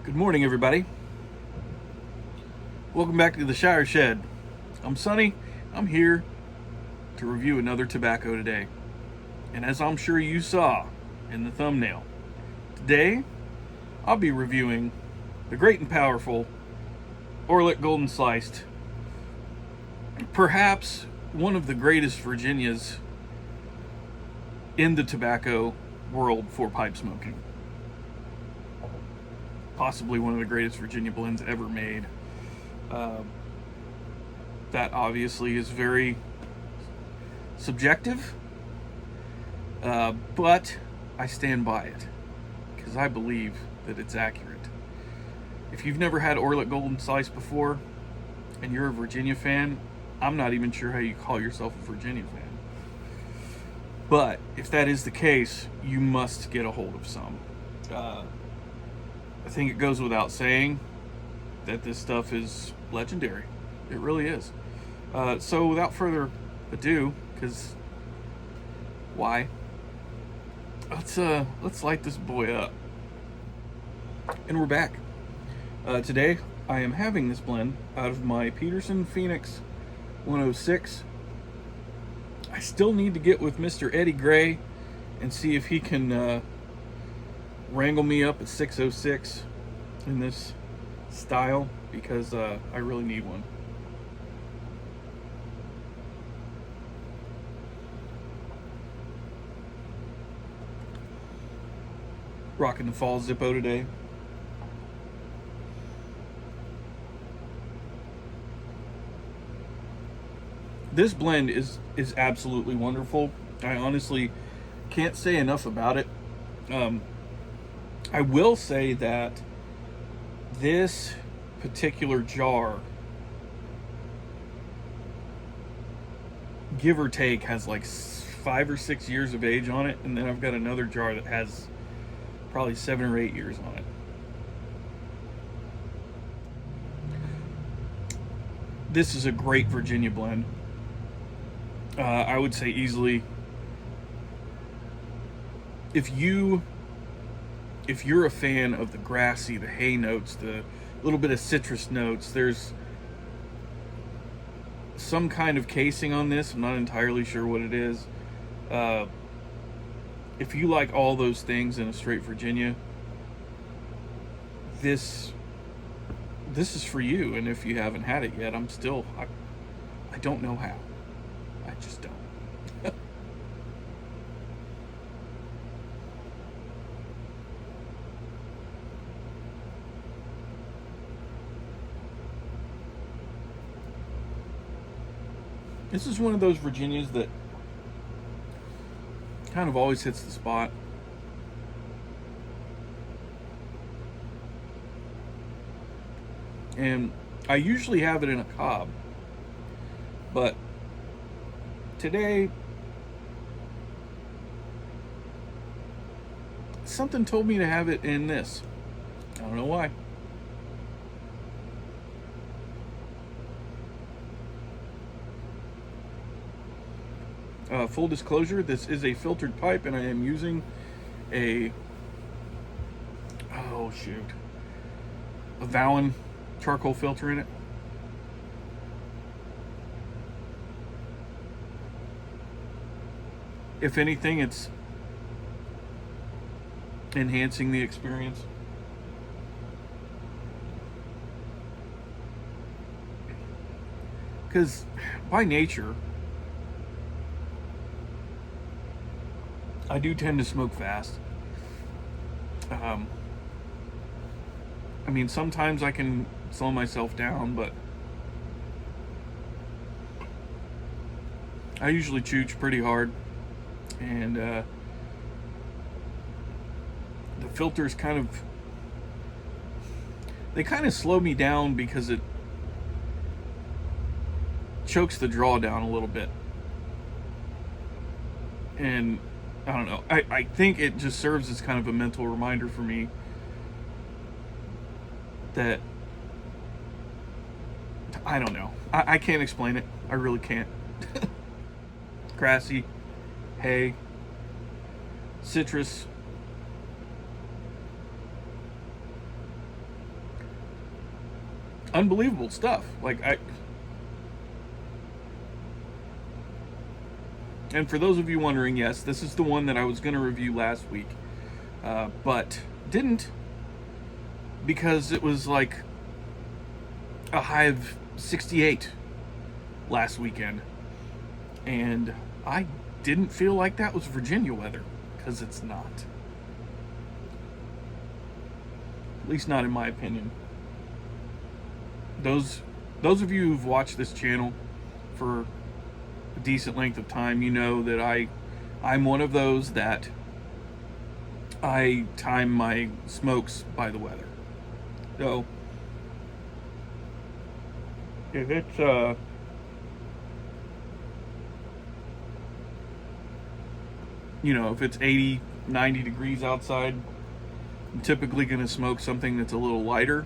Good morning, everybody. Welcome back to the Shire Shed. I'm Sonny. I'm here to review another tobacco today. And as I'm sure you saw in the thumbnail, today I'll be reviewing the great and powerful Orlik Golden Sliced. Perhaps one of the greatest Virginias in the tobacco world for pipe smoking. Possibly one of the greatest Virginia blends ever made. That obviously is very subjective, but I stand by it because I believe that it's accurate. If you've never had Orlik Golden Slice before and you're a Virginia fan, I'm not even sure how you call yourself a Virginia fan. But if that is the case, you must get a hold of some. I think it goes without saying that this stuff is legendary. It really is. So without further ado, because why? Let's light this boy up. And we're back. Today I am having this blend out of my Peterson Phoenix 106. I still need to get with Mr. Eddie Gray and see if he can wrangle me up at 606 in this style, because I really need one. Rocking the fall Zippo today. This blend is absolutely wonderful. I honestly can't say enough about it. I will say that this particular jar, give or take, has like 5 or 6 years of age on it, and then I've got another jar that has probably 7 or 8 years on it. This is a great Virginia blend. I would say easily, if you're a fan of the grassy, the hay notes, the little bit of citrus notes, there's some kind of casing on this. I'm not entirely sure what it is. If you like all those things in a straight Virginia, this is for you. And if you haven't had it yet, I don't know how. I just don't. This is one of those Virginias that kind of always hits the spot. And I usually have it in a cob, but today something told me to have it in this. I don't know why. Full disclosure, this is a filtered pipe, and I am using a Vallon charcoal filter in it. If anything, it's enhancing the experience. Because by nature, I do tend to smoke fast. I mean, sometimes I can slow myself down, but I usually chooch pretty hard. And the filters kind of slow me down because it chokes the draw down a little bit. And I don't know, I think it just serves as kind of a mental reminder for me that, I don't know, I can't explain it. I really can't. Grassy, hay, citrus, unbelievable stuff. And for those of you wondering, yes, this is the one that I was going to review last week, but didn't, because it was like a high of 68 last weekend, and I didn't feel like that was Virginia weather, because it's not. At least not in my opinion. Those of you who've watched this channel for a decent length of time, you know that I'm one of those that I time my smokes by the weather. So if it's if it's 80, 90 degrees outside, I'm typically going to smoke something that's a little lighter,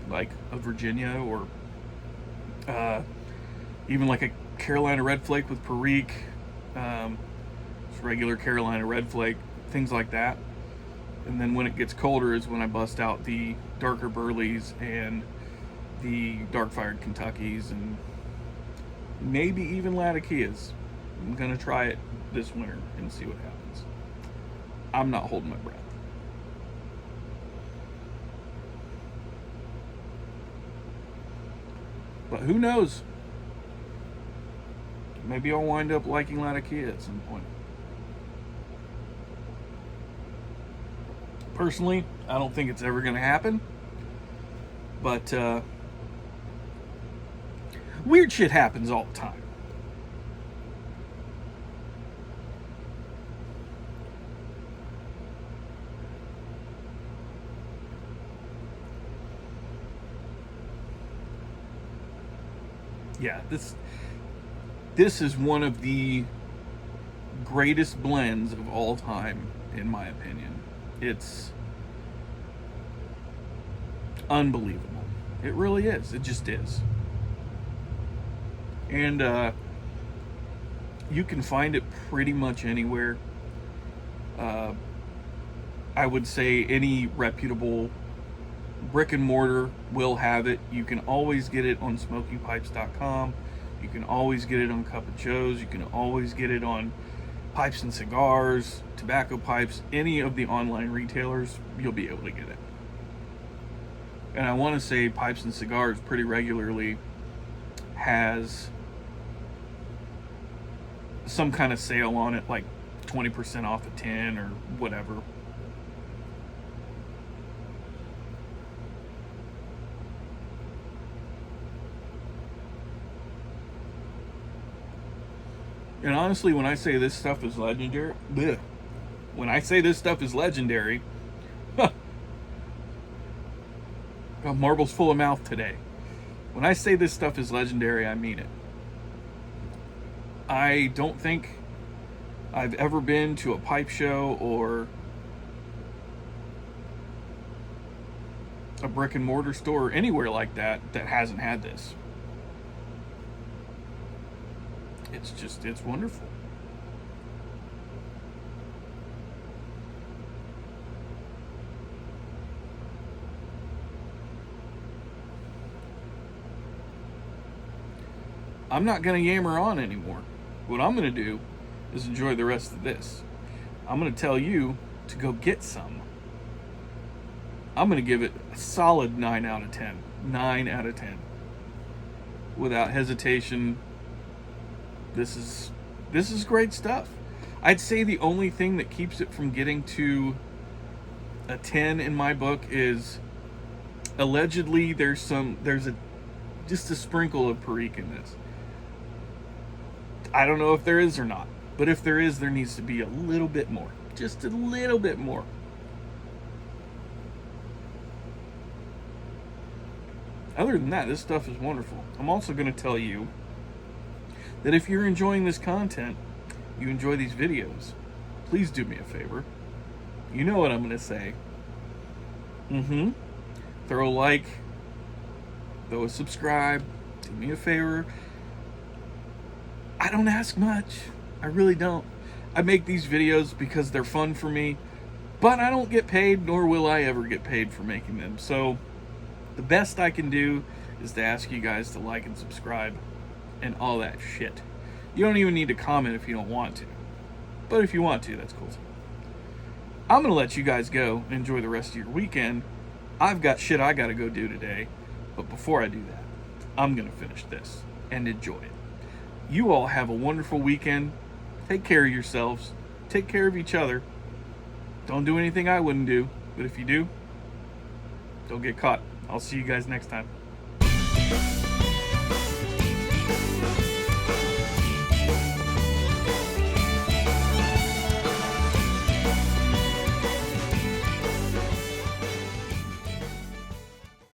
like a Virginia, or even like a Carolina Red Flake with Perique, just regular Carolina Red Flake, things like that. And then when it gets colder is when I bust out the darker Burleys and the dark fired Kentuckys, and maybe even Latakias. I'm going to try it this winter and see what happens. I'm not holding my breath. But who knows? Maybe I'll wind up liking Latakia at some point. Personally, I don't think it's ever going to happen. But weird shit happens all the time. Yeah, this is one of the greatest blends of all time, in my opinion. It's unbelievable. It really is. It just is. And you can find it pretty much anywhere. I would say any reputable brick and mortar will have it. You can always get it on smokypipes.com. You can always get it on Cup of Joe's. You can always get it on Pipes and Cigars, Tobacco Pipes, any of the online retailers, you'll be able to get it. And I want to say Pipes and Cigars pretty regularly has some kind of sale on it, like 20% off a 10 or whatever. And honestly, when I say this stuff is legendary, when I say this stuff is legendary, got marbles full of mouth today. When I say this stuff is legendary, I mean it. I don't think I've ever been to a pipe show or a brick and mortar store or anywhere like that that hasn't had this. It's wonderful. I'm not going to yammer on anymore. What I'm going to do is enjoy the rest of this. I'm going to tell you to go get some. I'm going to give it a solid 9 out of 10. 9 out of 10. Without hesitation. This is great stuff. I'd say the only thing that keeps it from getting to a 10 in my book is allegedly there's just a sprinkle of Perique in this. I don't know if there is or not, but if there is, there needs to be a little bit more. Just a little bit more. Other than that, this stuff is wonderful. I'm also going to tell you that if you're enjoying this content, you enjoy these videos, please do me a favor. You know what I'm going to say. Throw a like, throw a subscribe, do me a favor. I don't ask much. I really don't. I make these videos because they're fun for me, but I don't get paid, nor will I ever get paid for making them. So the best I can do is to ask you guys to like and subscribe and all that shit. You don't even need to comment if you don't want to. But if you want to, that's cool. I'm going to let you guys go and enjoy the rest of your weekend. I've got shit I got to go do today. But before I do that, I'm going to finish this and enjoy it. You all have a wonderful weekend. Take care of yourselves. Take care of each other. Don't do anything I wouldn't do. But if you do, don't get caught. I'll see you guys next time.